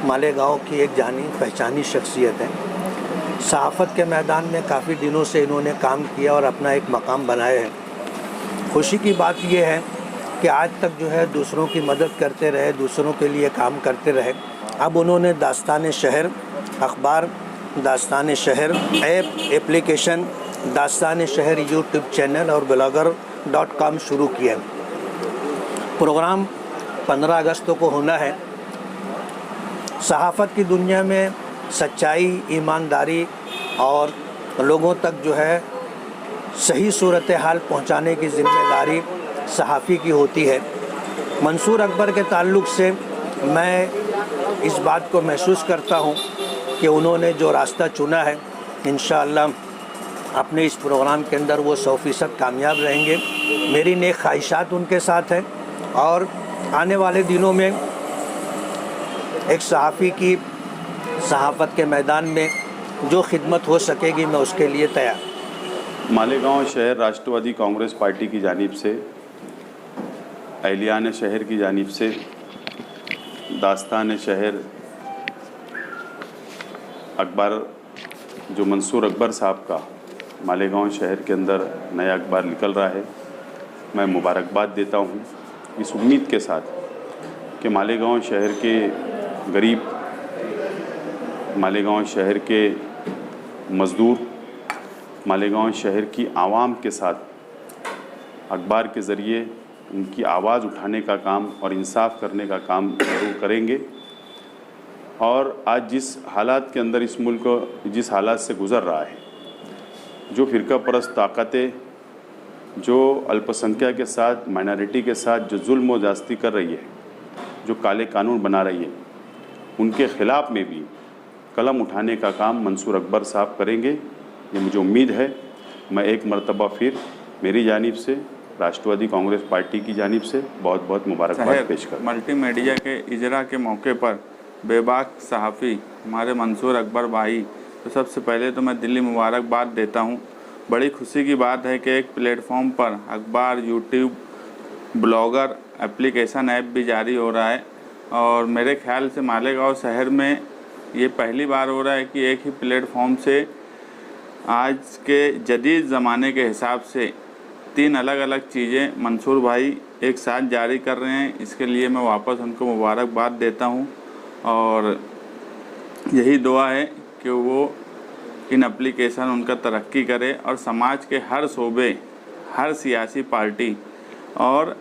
मालेगांव की एक जानी पहचानी शख्सियत है। सहाफ़त के मैदान में काफ़ी दिनों से इन्होंने काम किया और अपना एक मकाम बनाया है। खुशी की बात यह है कि आज तक जो है दूसरों की मदद करते रहे, दूसरों के लिए काम करते रहे। अब उन्होंने दास्तान शहर अखबार, दास्तान शहर ऐप, एप्लीकेशन, दास्तान शहर यूट्यूब चैनल और blogger.com शुरू किया। प्रोग्राम 15 अगस्त को होना है। सहाफ़त की दुनिया में सच्चाई, ईमानदारी और लोगों तक जो है सही सूरत हाल पहुँचाने की ज़िम्मेदारी सहाफ़ी की होती है। मंसूर अकबर के ताल्लुक़ से मैं इस बात को महसूस करता हूँ कि उन्होंने जो रास्ता चुना है, इंशाअल्लाह अपने इस प्रोग्राम के अंदर वो 100% कामयाब रहेंगे। मेरी नेक ख्वाहिशात उनके साथ हैं और आने वाले दिनों में एक सहाफ़ी की सहाफ़त के मैदान में जो खिदमत हो सकेगी मैं उसके लिए तैयार। मालेगांव शहर राष्ट्रवादी कांग्रेस पार्टी की जानिब से, अहलियान शहर की जानिब से दास्तान शहर अखबार जो मंसूर अकबर साहब का मालेगांव शहर के अंदर नया अखबार निकल रहा है, मैं मुबारकबाद देता हूँ इस उम्मीद के साथ कि मालेगांव शहर के गरीब, मालेगांव शहर के मज़दूर, मालेगांव शहर की आवाम के साथ अखबार के ज़रिए उनकी आवाज़ उठाने का काम और इंसाफ करने का काम ज़रूर करेंगे। और आज जिस हालात के अंदर इस मुल्क जिस हालात से गुज़र रहा है, जो फ़िरका परस्त ताकतें जो अल्पसंख्यक के साथ, माइनॉरिटी के साथ जो जुल्म व ज़्यादती कर रही है, जो काले कानून बना रही है, उनके ख़िलाफ़ में भी कलम उठाने का काम मंसूर अकबर साहब करेंगे। ये मुझे उम्मीद है। मैं एक मरतबा फिर मेरी जानिब से, राष्ट्रवादी कांग्रेस पार्टी की जानिब से बहुत बहुत मुबारकबाद पेश करता हूं। मल्टीमीडिया के इजरा के मौके पर बेबाक सहाफ़ी हमारे मंसूर अकबर भाई, तो सबसे पहले तो मैं दिली मुबारकबाद देता हूं। बड़ी खुशी की बात है कि एक प्लेटफॉर्म पर अखबार, यूट्यूब, ब्लॉगर, एप्लीकेशन ऐप भी जारी हो रहा है और मेरे ख्याल से मालेगांव शहर में ये पहली बार हो रहा है कि एक ही प्लेटफॉर्म से आज के जदीद ज़माने के हिसाब से 3 अलग अलग चीज़ें मंसूर भाई एक साथ जारी कर रहे हैं। इसके लिए मैं वापस उनको मुबारकबाद देता हूं और यही दुआ है कि वो इन एप्लीकेशन उनका तरक्की करे और समाज के हर शोबे, हर सियासी पार्टी और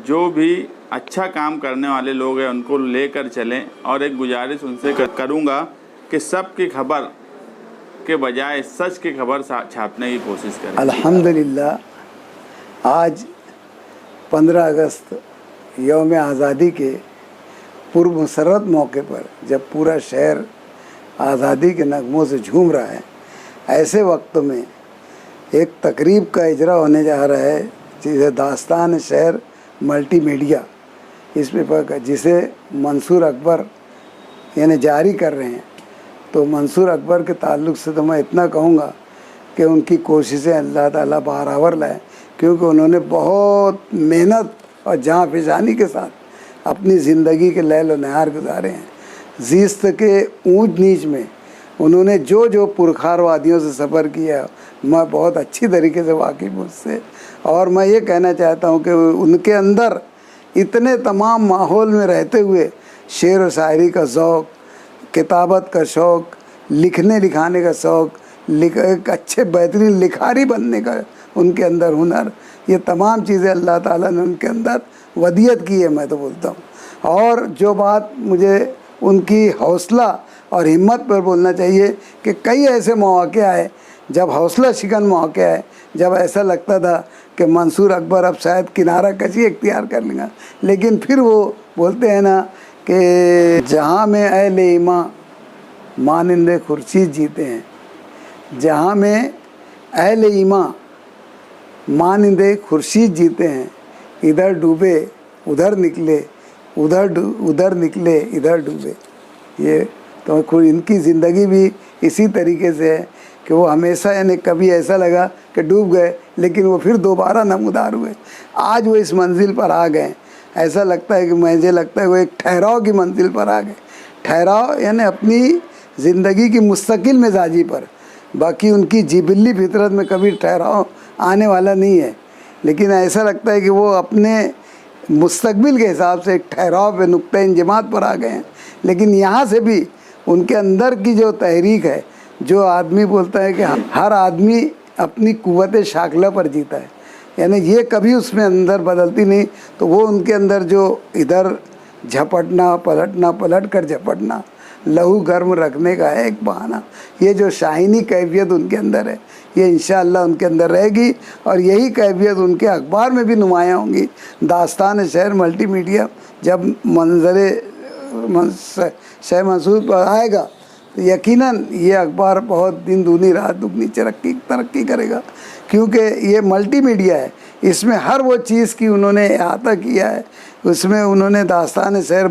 जो भी अच्छा काम करने वाले लोग हैं उनको लेकर चलें। और एक गुजारिश उनसे करूँगा कि सब की खबर के बजाय सच की खबर छापने की कोशिश करें। अल्हम्दुलिल्लाह, आज 15 अगस्त यौम आज़ादी के पूर्व मुसर्रत मौके पर जब पूरा शहर आज़ादी के नगमों से झूम रहा है, ऐसे वक्त में एक तकरीब का इजरा होने जा रहा है जिसे दास्तान शहर मल्टीमीडिया इस पेपर जिसे मंसूर अकबर यानी जारी कर रहे हैं। तो मंसूर अकबर के ताल्लुक़ से तो मैं इतना कहूँगा कि उनकी कोशिशें अल्लाह ताला बराबर लाए, क्योंकि उन्होंने बहुत मेहनत और जाँफशानी के साथ अपनी ज़िंदगी के लैल व नहार गुजारे हैं। ज़िस्त के ऊंच नीच में उन्होंने जो जो पुरखार वादियों से सफ़र किया, मैं बहुत अच्छी तरीके से वाकिफ़ हूँ उससे। और मैं ये कहना चाहता हूँ कि उनके अंदर इतने तमाम माहौल में रहते हुए शेर व शायरी का ज़ौक़, किताबत का शौक़, लिखने लिखाने का शौक़, एक अच्छे बेहतरीन लिखारी बनने का उनके अंदर हुनर, ये तमाम चीज़ें अल्लाह ताला ने उनके अंदर वदियत की है, मैं तो बोलता हूँ। और जो बात मुझे उनकी हौसला और हिम्मत पर बोलना चाहिए कि कई ऐसे मौके आए जब हौसला शिकन मौके आए, जब ऐसा लगता था कि मंसूर अकबर अब शायद किनारा कशी इख्तियार कर लेगा, लेकिन फिर वो बोलते हैं ना कि जहाँ में अहले ईमां मानिंदे खुर्शीद जीते हैं, जहाँ में अहले ईमां मानिंदे खुर्शीद जीते हैं, इधर डूबे उधर निकले, उधर निकले इधर डूबे। ये तो इनकी ज़िंदगी भी इसी तरीके से है कि वो हमेशा यानी कभी ऐसा लगा कि डूब गए लेकिन वो फिर दोबारा नमूदार हुए। आज वो इस मंजिल पर आ गए, ऐसा लगता है कि मुझे लगता है वो एक ठहराव की मंजिल पर आ गए। ठहराव यानी अपनी ज़िंदगी की मुस्तकिल मिजाजी पर, बाकी उनकी जिबिल्ली फितरत में कभी ठहराव आने वाला नहीं है। लेकिन ऐसा लगता है कि वो अपने मुस्तकबिल के हिसाब से एक ठहराव पे नुक्ता इंजमात पर आ गए हैं। लेकिन यहाँ से भी उनके अंदर की जो तहरीक है, जो आदमी बोलता है कि हर आदमी अपनी कुव्वत शाकला पर जीता है, यानी ये कभी उसमें अंदर बदलती नहीं। तो वो उनके अंदर जो इधर झपटना पलटना, पलट कर झपटना, लहू गर्म रखने का है एक बहाना, ये जो शाहीनी कैफियत उनके अंदर है, ये इंशाअल्लाह उनके अंदर रहेगी। और यही कैफियत उनके अखबार में भी नुमायाँ होंगी। दास्तान शहर मल्टीमीडिया जब शह मंसूर पर आएगा तो यकीनन ये अखबार बहुत दिन दूनी रात दुगनी तरक्की करेगा, क्योंकि ये मल्टीमीडिया है। इसमें हर वो चीज़ की उन्होंने अहाता किया है। उसमें उन्होंने दास्तान शहर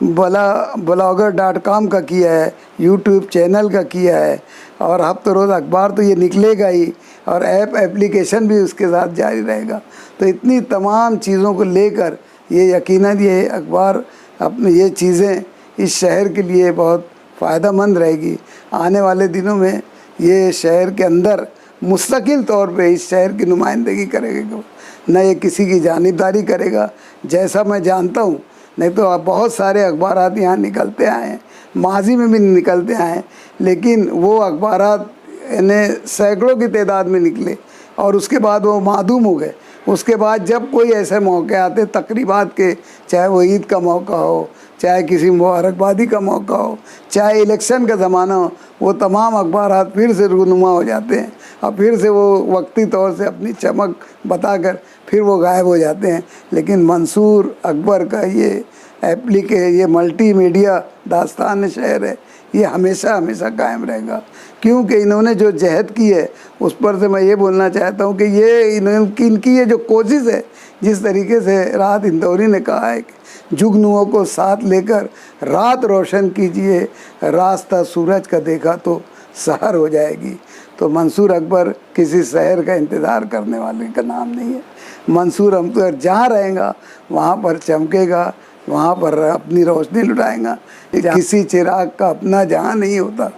blogger.com का किया है, यूट्यूब चैनल का किया है, और हफ्ते रोज़ अखबार तो ये निकलेगा ही, और एप्लीकेशन भी उसके साथ जारी रहेगा। तो इतनी तमाम चीज़ों को लेकर ये यकीनन ये अखबार अपने ये चीज़ें इस शहर के लिए बहुत फ़ायदेमंद रहेगी। आने वाले दिनों में ये शहर के अंदर मुस्तकिल तौर पे इस शहर की नुमाइंदगी करेगा, न ये किसी की जानिबदारी करेगा, जैसा मैं जानता हूँ। नहीं तो अब बहुत सारे अखबारात यहाँ निकलते आए हैं, माजी में भी निकलते आए हैं, लेकिन वो अखबारात यानी सैकड़ों की तादाद में निकले और उसके बाद वो मादूम हो गए। उसके बाद जब कोई ऐसे मौके आते तकरीबात के, चाहे वो ईद का मौका हो, चाहे किसी मुबारकबादी का मौका हो, चाहे इलेक्शन का ज़माना हो, वो तमाम अखबारात फिर से रूनुमा हो जाते हैं और फिर से वो वक्ती तौर से अपनी चमक बताकर फिर वो गायब हो जाते हैं। लेकिन मंसूर अकबर का ये मल्टीमीडिया दास्तान शहर है, ये हमेशा हमेशा कायम रहेगा, क्योंकि इन्होंने जो जहद की है उस पर से मैं ये बोलना चाहता हूँ कि ये इनकी ये जो कोशिश है, जिस तरीके से राहत इंदौरी ने कहा है कि जुगनुओं को साथ लेकर रात रोशन कीजिए, रास्ता सूरज का देखा तो सहर हो जाएगी। तो मंसूर अकबर किसी शहर का इंतज़ार करने वाले का नाम नहीं है। मंसूर अकबर जहाँ रहेगा वहाँ पर चमकेगा, वहाँ पर अपनी रोशनी लुटाएगा। किसी चिराग का अपना जहाँ नहीं होता,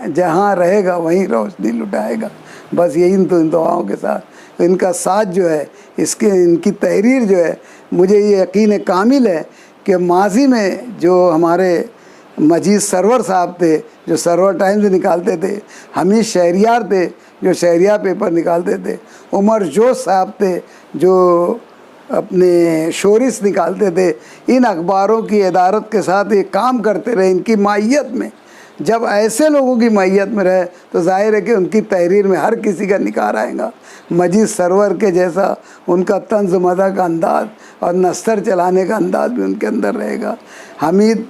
जहाँ रहेगा वहीं रोशनी लुटाएगा। बस यही इन दुआओं के साथ इनका साथ जो है, इनकी तहरीर जो है, मुझे ये यकीन कामिल है कि माजी में जो हमारे मजीद सरवर साहब थे जो सरवर टाइम्स निकालते थे, हमीद शहरियार थे जो शहरियार पेपर निकालते थे, उमर जोश साहब थे जो अपने शोरिस निकालते थे, इन अखबारों की इदारत के साथ ये काम करते रहे। इनकी माहियत में जब ऐसे लोगों की माहियत में रहे तो जाहिर है कि उनकी तहरीर में हर किसी का निखार आएगा। मजीद सरवर के जैसा उनका तंज़ मज़ा का अंदाज़ और नस्तर चलाने का अंदाज़ भी उनके अंदर रहेगा। हमीद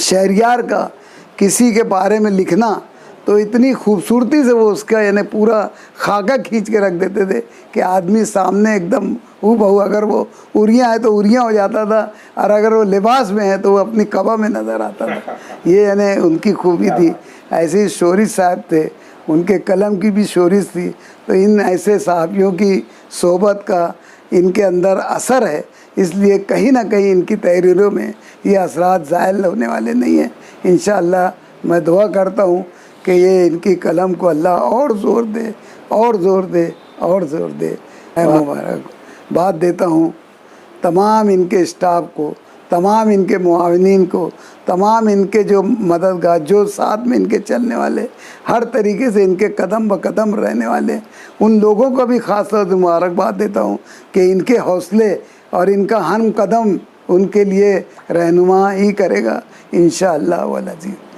शहरियार का किसी के बारे में लिखना तो इतनी खूबसूरती से वो उसका यानी पूरा खाका खींच के रख देते थे कि आदमी सामने एकदम हूबहू, अगर वो उरियाँ है तो उरियाँ हो जाता था, और अगर वो लिबास में है तो वो अपनी कबा में नज़र आता था। ये यानी उनकी खूबी थी। ऐसे ही शोरिस साहब थे, उनके कलम की भी शोरिस थी। तो इन ऐसे सहाफ़ियों की सोहबत का इनके अंदर असर है, इसलिए कहीं ना कहीं इनकी तहरीरों में ये असरात ज़ायल होने वाले नहीं हैं। इंशाअल्लाह मैं दुआ करता हूँ कि ये इनकी कलम को अल्लाह और ज़ोर दे और ज़ोर दे और ज़ोर दे। मैं मुबारकबाद देता हूँ तमाम इनके स्टाफ को, तमाम इनके मुआविनीन को, तमाम इनके जो मददगार, जो साथ में इनके चलने वाले, हर तरीके से इनके कदम ब कदम रहने वाले उन लोगों को भी ख़ास तौर से मुबारकबाद देता हूँ कि इनके हौसले और इनका हर कदम उनके लिए रहनुमा ही करेगा इंशाअल्लाह वल अज़ीज़।